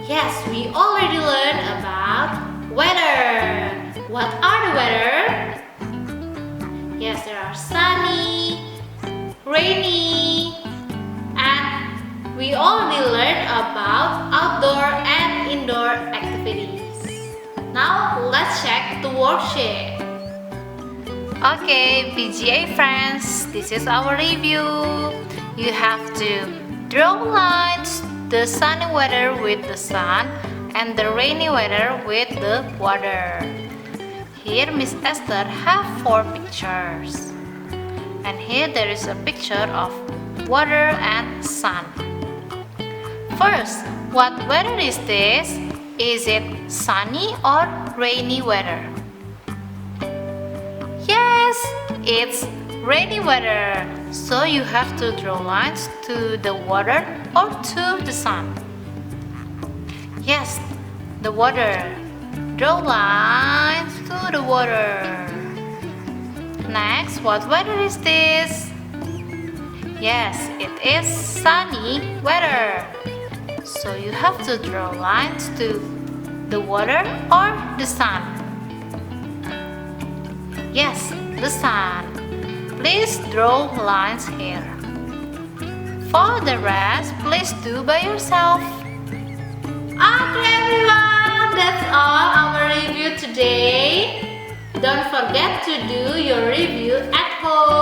Yes, we already learned about weather. What are the weather? Yes, there are sunny, rainy, and we already learned about outdoor and indoor activities. Now let's check the worksheet. Okay, PGA friends, this is our review. You have to draw lines, the sunny weather with the sun and the rainy weather with the water. Here Miss Esther have 4 pictures. And here there is a picture of water and sun. First, what weather is this? Is it sunny or rainy weather? Yes, it's rainy weather. So you have to draw lines to the water or to the sun. Yes, the water. Draw lines to the water. Next, what weather is this? Yes, it is sunny weather. So you have to draw lines to the water or the sun. Yes, the sun. Please draw lines here. For the rest, please do by yourself. Okay everyone, that's all our review today. Don't forget to do your review at home.